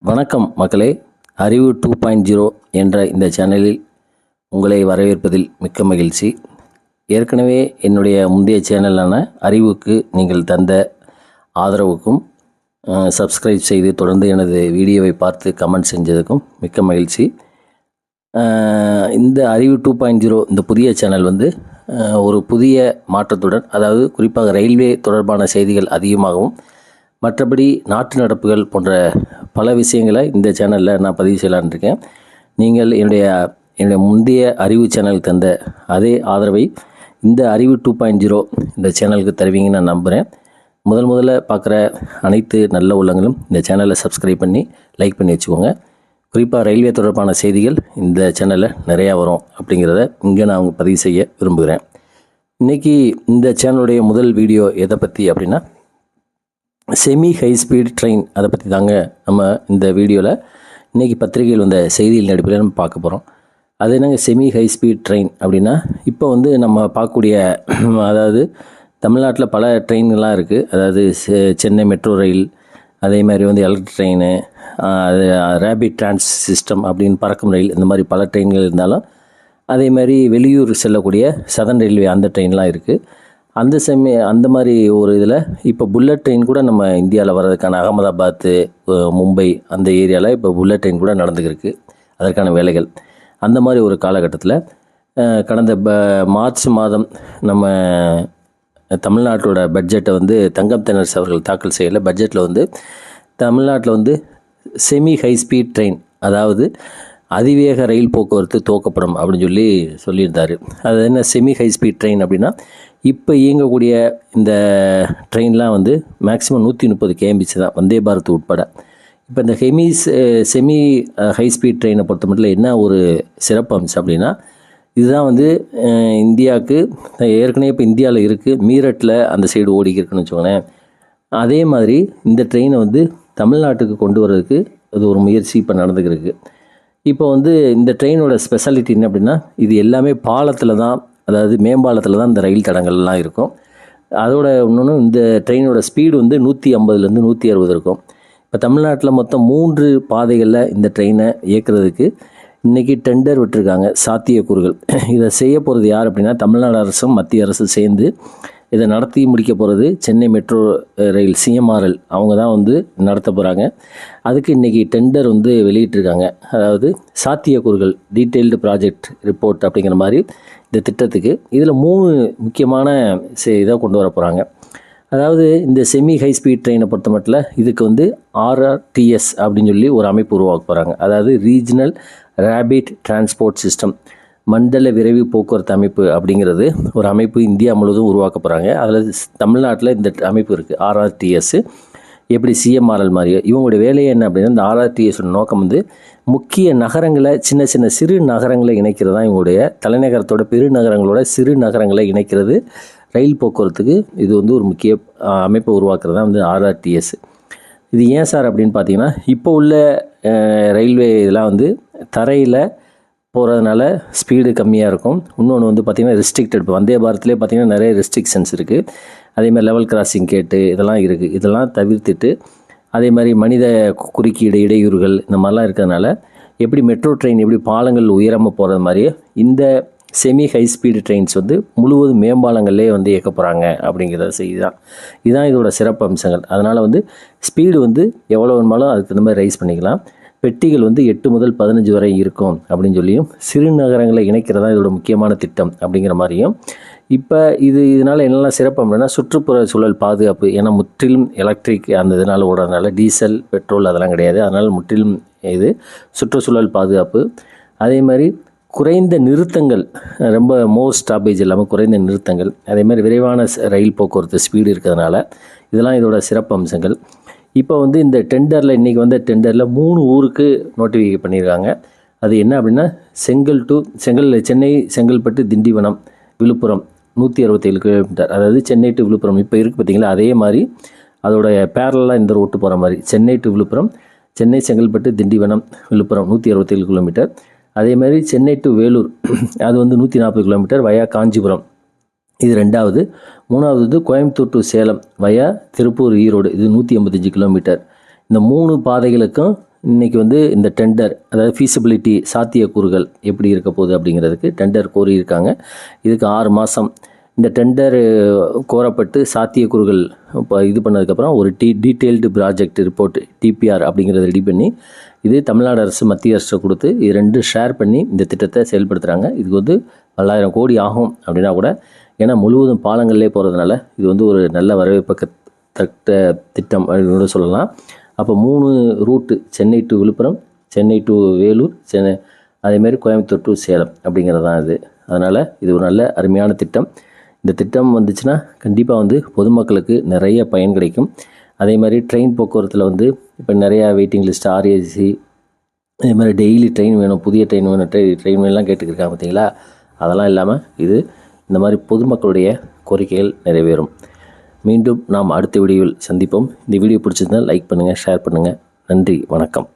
வணக்கம் மக்களே, அறிவு 2.0 என்ற இந்த சேனலில் உங்களை வரவேற்பதில் மிக்க மகிழ்ச்சி. ஏற்கனவே என்னுடைய முந்தைய சேனலான அறிவுக்கு நீங்கள் தந்த ஆதரவுக்கும் சப்ஸ்கிரைப் செய்து தொடர்ந்து எனது வீடியோவை பார்த்து கமெண்ட் செஞ்சதுக்கும் மிக்க மகிழ்ச்சி. இந்த அறிவு 2.0 இந்த புதிய சேனல் ஒரு புதிய மாற்றத்துடன், அதாவது குறிப்பாக ரயில்வே தொடர்பான செய்திகள் அதிகமாகவும், மற்றபடி நாட்டு நடப்புகள் போன்ற பல விஷயங்களை இந்த சேனலில் நான் பதிவு செய்யலான்னு இருக்கேன். நீங்கள் என்னுடைய முந்தைய அறிவு சேனலுக்கு தந்த அதே ஆதரவை இந்த அறிவு 2.0 இந்த சேனலுக்கு தருவீங்கன்னு நான் நம்புகிறேன். முதல்ல பார்க்குற அனைத்து நல்ல உள்ளங்களும் இந்த சேனலை சப்ஸ்கிரைப் பண்ணி லைக் பண்ணி வச்சுக்கோங்க. குறிப்பாக ரயில்வே தொடர்பான செய்திகள் இந்த சேனலில் நிறையா வரும் அப்படிங்கிறத இங்கே நான் பதிவு செய்ய விரும்புகிறேன். இன்றைக்கி இந்த சேனலுடைய முதல் வீடியோ எதை பற்றி அப்படின்னா, செமி ஹை ஸ்பீட் ட்ரெயின், அதை பற்றி தாங்க நம்ம இந்த வீடியோவில் இன்றைக்கி பத்திரிகையில் வந்த செய்தியின் அடிப்படையில் நம்ம பார்க்க போகிறோம். அது என்னங்க செமி ஹை ஸ்பீட் ட்ரெயின் அப்படின்னா, இப்போ நம்ம பார்க்கக்கூடிய, அதாவது தமிழ்நாட்டில் பல ட்ரெயின்கள்லாம் இருக்குது. அதாவது சென்னை மெட்ரோ ரயில், அதே மாதிரி எலக்ட்ரிக் ட்ரெயின், அது ரேபிட் டிரான்ஸ் சிஸ்டம் அப்படின்னு பறக்கும் ரயில், இந்த மாதிரி பல ட்ரெயின்கள் இருந்தாலும், அதே மாதிரி வெளியூர் செல்லக்கூடிய சதன் ரயில்வே அந்த ட்ரெயின்லாம் இருக்குது. அந்த மாதிரி ஒரு இதில் இப்போ புல்லட் ட்ரெயின் கூட நம்ம இந்தியாவில் வர்றதுக்கான அகமதாபாத்து, மும்பை அந்த ஏரியாவில் இப்போ புல்லட் ட்ரெயின் கூட நடந்துக்கிருக்கு. அதற்கான வேலைகள் அந்த மாதிரி ஒரு காலகட்டத்தில் கடந்த மார்ச் மாதம் நம்ம தமிழ்நாட்டோட பட்ஜெட்டை தங்கம் தென்னரசு அவர்கள் தாக்கல் செய்யலை. பட்ஜெட்டில் தமிழ்நாட்டில் செமி ஹை ஸ்பீட் ட்ரெயின், அதாவது அதிவேக ரயில் போக்குவரத்து துவக்கப்படும் அப்படின்னு சொல்லியிருந்தார். அது என்ன செமி ஹை ஸ்பீட் ட்ரெயின் அப்படின்னா, இப்போ இயங்கக்கூடிய இந்த ட்ரெயின்லாம் மேக்ஸிமம் 130 km தான், வந்தே பாரத் உட்பட. இப்போ இந்த செமி ஹை ஸ்பீட் ட்ரெயினை பொறுத்த மட்டும் என்ன ஒரு சிறப்பு அம்சம் அப்படின்னா, இதுதான் இந்தியாவுக்கு ஏற்கனவே இப்போ இந்தியாவில் இருக்குது, மீரட்டில் அந்த சைடு ஓடிக்கிருக்குன்னு வச்சுக்கோங்களேன். அதே மாதிரி இந்த ட்ரெயினை தமிழ்நாட்டுக்கு கொண்டு வர்றதுக்கு அது ஒரு முயற்சி இப்போ நடந்துக்கிருக்கு. இப்போ இந்த ட்ரெயினோட ஸ்பெஷாலிட்டி என்ன அப்படின்னா, இது எல்லாமே பாலத்தில் தான், அதாவது மேம்பாலத்தில் தான் இந்த ரயில் தடங்கள்லாம் இருக்கும். அதோட இன்னொன்று, இந்த ட்ரெயினோட ஸ்பீடு 150லேருந்து 160 இருக்கும். இப்போ தமிழ்நாட்டில் மொத்தம் 3 பாதைகளில் இந்த ட்ரெயினை இயக்குறதுக்கு இன்றைக்கி டெண்டர் விட்டுருக்காங்க, சாத்தியக்கூறுகள். இதை செய்ய போகிறது யார் அப்படின்னா, தமிழ்நாடு அரசும் மத்திய அரசும் சேர்ந்து இதை நடத்தி முடிக்க போகிறது சென்னை மெட்ரோ ரயில் CMRL அவங்க தான் நடத்த போகிறாங்க. அதுக்கு இன்றைக்கி டெண்டர் வெளியிட்டிருக்காங்க. அதாவது சாத்தியக்கூறுகள், டீட்டெயில்டு ப்ராஜெக்ட் ரிப்போர்ட் அப்படிங்கிற மாதிரி இந்த திட்டத்துக்கு இதில் 3 முக்கியமான இதை கொண்டு வர போகிறாங்க. அதாவது இந்த செமி ஹை ஸ்பீட் ட்ரெயினை பொறுத்த மட்டும் இதுக்கு RRTS அப்படின்னு ஒரு அமைப்பு உருவாக்க போகிறாங்க. அதாவது ரீஜனல் ரேபிட் டிரான்ஸ்போர்ட் சிஸ்டம், மண்டல விரைவு போக்குவரத்து அமைப்பு அப்படிங்கிறது ஒரு அமைப்பு இந்தியா முழுவதும் உருவாக்க போகிறாங்க. அதில் தமிழ்நாட்டில் இந்த அமைப்பு இருக்குது, RRTS. எப்படி CMRL மாதிரியோ இவங்களுடைய வேலையை என்ன அப்படின்னா, இந்த RRTS நோக்கம் முக்கிய நகரங்களை, சின்ன சின்ன சிறு நகரங்களை இணைக்கிறது தான் இவங்களுடைய தலைநகரத்தோட பெருநகரங்களோட சிறு நகரங்களை இணைக்கிறது. ரயில் போக்குவரத்துக்கு இது ஒரு முக்கிய அமைப்பை உருவாக்குறது தான் RRTS. இது ஏன் சார் அப்படின்னு பார்த்தீங்கன்னா, இப்போ உள்ள ரயில்வே இதெல்லாம் தரையில் போகிறதுனால ஸ்பீடு கம்மியாக இருக்கும். இன்னொன்று பார்த்திங்கன்னா ரெஸ்ட்ரிக்டட். இப்போ வந்தே பாரத்லேயே பார்த்திங்கன்னா நிறைய ரெஸ்ட்ரிக்ஷன்ஸ் இருக்குது. அதேமாதிரி லெவல் கிராசிங் கேட்டு இதெல்லாம் இருக்குது. இதெல்லாம் தவிர்த்துட்டு அதே மாதிரி மனித குறுக்கீடு, இடையூறுகள் இந்த மாதிரிலாம் இருக்கிறதுனால, எப்படி மெட்ரோ ட்ரெயின் எப்படி பாலங்கள் உயரமாக போகிறது மாதிரியே இந்த செமி ஹை ஸ்பீடு ட்ரெயின்ஸ் முழுவதும் மேம்பாலங்கள்லேயே இயக்க போகிறாங்க அப்படிங்கிற செய்தி தான். இதுதான் இதோட சிறப்பு அம்சங்கள். அதனால் ஸ்பீடு எவ்வளோ வேணுமாலும் அதுக்கு தகுந்த மாதிரி ரைஸ் பண்ணிக்கலாம். பெட்டிகள் 8 முதல் 15 வரை இருக்கும் அப்படின்னு சொல்லியும், சிறு நகரங்களை இணைக்கிறதா இதோட முக்கியமான திட்டம் அப்படிங்கிற மாதிரியும். இப்போ இதனால் என்னெல்லாம் சிறப்பு அப்படின்னா, சுற்றுப்புற சூழல் பாதுகாப்பு. ஏன்னா முற்றிலும் எலக்ட்ரிக் அந்த இதனால் ஓடுறதுனால, டீசல் பெட்ரோல் அதெல்லாம் கிடையாது. அதனால் முற்றிலும் இது சுற்றுச்சூழல் பாதுகாப்பு. அதே மாதிரி குறைந்த நிறுத்தங்கள், ரொம்ப மோர் ஸ்டாப்பேஜ் இல்லாமல் குறைந்த நிறுத்தங்கள். அதே மாதிரி விரைவான ரயில் போக்குவரத்து ஸ்பீடு இருக்கிறதுனால இதெல்லாம் இதோட சிறப்பு அம்சங்கள். இப்போ இந்த டெண்டரில் இன்றைக்கி டெண்டரில் 3 ஊருக்கு நோட்டிஃபை பண்ணியிருக்காங்க. அது என்ன அப்படின்னா, சென்னை, செங்கல்பட்டு, திண்டிவனம், விழுப்புரம் 167 km. அதாவது சென்னை டு விழுப்புரம் இப்போ இருக்குது பார்த்திங்களா, அதே மாதிரி அதோடைய பேரலாக இந்த ரோட்டு போகிற மாதிரி சென்னை டு விழுப்புரம், சென்னை, செங்கல்பட்டு, திண்டிவனம், விழுப்புரம் 167 km. அதே மாதிரி சென்னை டு வேலூர் அது 140 km வயா காஞ்சிபுரம், இது 2வது. 3வது கோயம்புத்தூர் டு சேலம் வயா திருப்பூர், ஈரோடு, இது 185 km. இந்த 3 பாதைகளுக்கும் இன்றைக்கி வந்து இந்த டெண்டர், அதாவது ஃபீஸிபிலிட்டி சாத்தியக்கூறுகள் எப்படி இருக்க போகுது அப்படிங்கிறதுக்கு டெண்டர் கோரியிருக்காங்க. இதுக்கு 6 மாதம் இந்த டெண்டர் கோரப்பட்டு சாத்தியக்கூறுகள் இப்போ இது பண்ணதுக்கப்புறம் ஒரு டீட்டெயில்டு ப்ராஜெக்ட் ரிப்போர்ட் டிபிஆர் அப்படிங்கிறத ரெடி பண்ணி இது தமிழ்நாடு அரசு மத்திய அரசு கொடுத்து இது 2 ஷேர் பண்ணி இந்த திட்டத்தை செயல்படுத்துகிறாங்க. இதுக்கு வந்து 1000 கோடி ஆகும் அப்படின்னா கூட, ஏன்னா முழுவதும் பாலங்கள்லே போகிறதுனால இது வந்து ஒரு நல்ல வரவேற்பக்கத்தக்க திட்டம் அப்படின்னு கூட சொல்லலாம். அப்போ 3 route, Chennai to Villupuram, Chennai to Vellore, அதேமாரி கோயம்புத்தூர் டு சேலம் அப்படிங்கிறது தான் இது. அதனால் இது ஒரு நல்ல அருமையான திட்டம். இந்த திட்டம் வந்துச்சுன்னா கண்டிப்பாக வந்து பொதுமக்களுக்கு நிறைய பயன் கிடைக்கும். அதே மாதிரி ட்ரெயின் போக்குவரத்தில் வந்து இப்போ நிறையா வெயிட்டிங் லிஸ்ட், ஆர்ஏசி, அதே மாதிரி டெய்லி ட்ரெயின் வேணும், புதிய ட்ரெயின் வேணும், ட்ரெயின் வேணும்லாம் கேட்டுக்கிருக்காங்க பார்த்தீங்களா. அதெல்லாம் இல்லாமல் இது இந்த மாதிரி பொதுமக்களுடைய கோரிக்கைகள் நிறைவேறும். மீண்டும் நாம் அடுத்த வீடியோவில் சந்திப்போம். இந்த வீடியோ பிடிச்சிருந்தால் லைக் பண்ணுங்கள், ஷேர் பண்ணுங்கள். நன்றி, வணக்கம்.